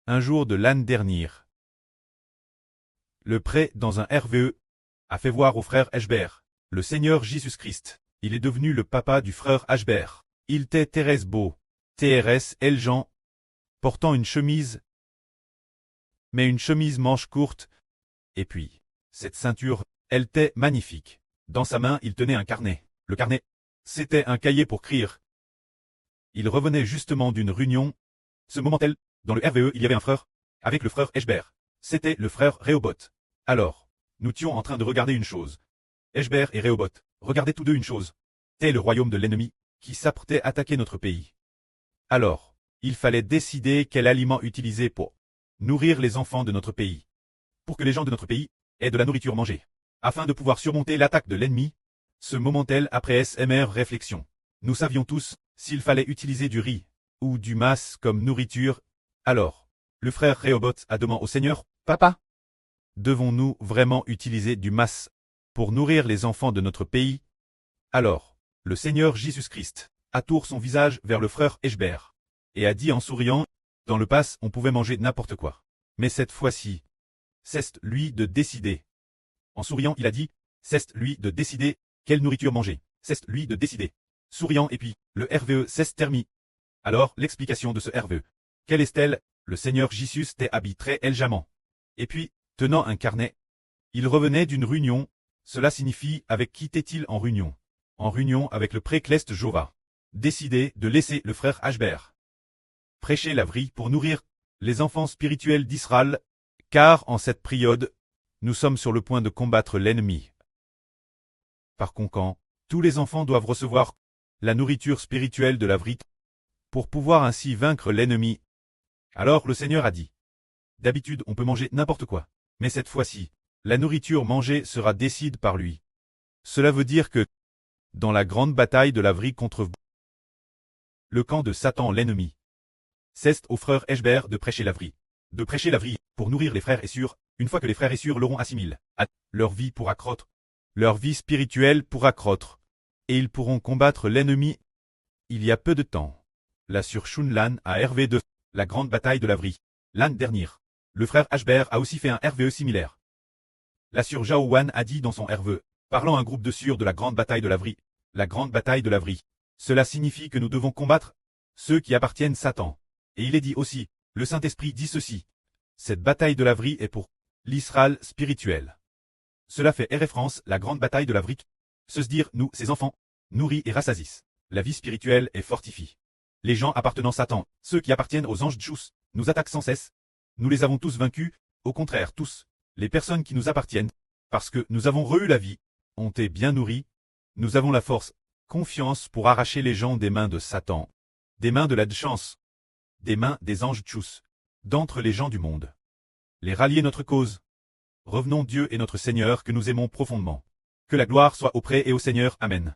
Un jour de l'année dernière. Le prêtre, dans un RVE, a fait voir au frère Ashbert le Seigneur Jésus-Christ. Il est devenu le papa du frère Ashbert. Il était Thérèse beau, TRS Jean, portant une chemise, mais une chemise manche courte, et puis, cette ceinture, elle était magnifique. Dans sa main, il tenait un carnet. Le carnet, c'était un cahier pour écrire. Il revenait justement d'une réunion. Ce moment-là, dans le RVE, il y avait un frère, avec le frère Ashbert. C'était le frère Rehoboth. Alors, nous étions en train de regarder une chose. Ashbert et Rehoboth regardaient tous deux une chose. C'était le royaume de l'ennemi, qui s'apprêtait à attaquer notre pays. Alors, il fallait décider quel aliment utiliser pour nourrir les enfants de notre pays. Pour que les gens de notre pays aient de la nourriture mangée. Afin de pouvoir surmonter l'attaque de l'ennemi, ce moment-là après SMR réflexion. Nous savions tous s'il fallait utiliser du riz ou du mas comme nourriture. Alors, le frère Rehoboth a demandé au Seigneur, « Papa, devons-nous vraiment utiliser du mas pour nourrir les enfants de notre pays ?» Alors, le Seigneur Jésus-Christ a tourné son visage vers le frère Ashbert et a dit en souriant, « Dans le pass, on pouvait manger n'importe quoi. Mais cette fois-ci, c'est lui de décider. » En souriant, il a dit, « C'est lui de décider quelle nourriture manger. C'est lui de décider. » Souriant et puis, le RVE s'est terminé. Alors, l'explication de ce RVE. Quelle est-elle? Le Seigneur Jésus t'est habité également. Et puis, tenant un carnet, il revenait d'une réunion. Cela signifie avec qui était-il en réunion? En réunion avec le pré-Cleste Jova. Décidé de laisser le frère Ashbert prêcher la vraie pour nourrir les enfants spirituels d'Israël, car en cette période, nous sommes sur le point de combattre l'ennemi. Par conséquent, tous les enfants doivent recevoir la nourriture spirituelle de la vraie pour pouvoir ainsi vaincre l'ennemi. Alors le Seigneur a dit, d'habitude on peut manger n'importe quoi, mais cette fois-ci, la nourriture mangée sera décidée par lui. Cela veut dire que, dans la grande bataille de la vraie contre le camp de Satan l'ennemi, c'est au frère Ashbert de prêcher la vraie. De prêcher la vraie pour nourrir les frères et sœurs, une fois que les frères et sœurs l'auront assimilé, leur vie pourra croître, leur vie spirituelle pourra croître, et ils pourront combattre l'ennemi. Il y a peu de temps, la sœur Shunlan a RV2, la grande bataille de la vraie. L'année dernière, le frère Ashbert a aussi fait un RVE similaire. La sœur Zhao Wan a dit dans son RVE, parlant à un groupe de sœurs de la grande bataille de la vraie, la grande bataille de la vraie. Cela signifie que nous devons combattre ceux qui appartiennent à Satan. Et il est dit aussi, le Saint-Esprit dit ceci. Cette bataille de la vraie est pour l'Israël spirituel. Cela fait référence la grande bataille de la vraie. Se dire, nous, ses enfants, nourris et rassasiés. La vie spirituelle est fortifiée. Les gens appartenant à Satan, ceux qui appartiennent aux anges Djous, nous attaquent sans cesse. Nous les avons tous vaincus, au contraire tous, les personnes qui nous appartiennent, parce que nous avons re-eu la vie, ont été bien nourris, nous avons la force, confiance pour arracher les gens des mains de Satan, des mains de la chance, des mains des anges Djous, d'entre les gens du monde. Les rallier notre cause. Revenons Dieu et notre Seigneur que nous aimons profondément. Que la gloire soit auprès et au Seigneur. Amen.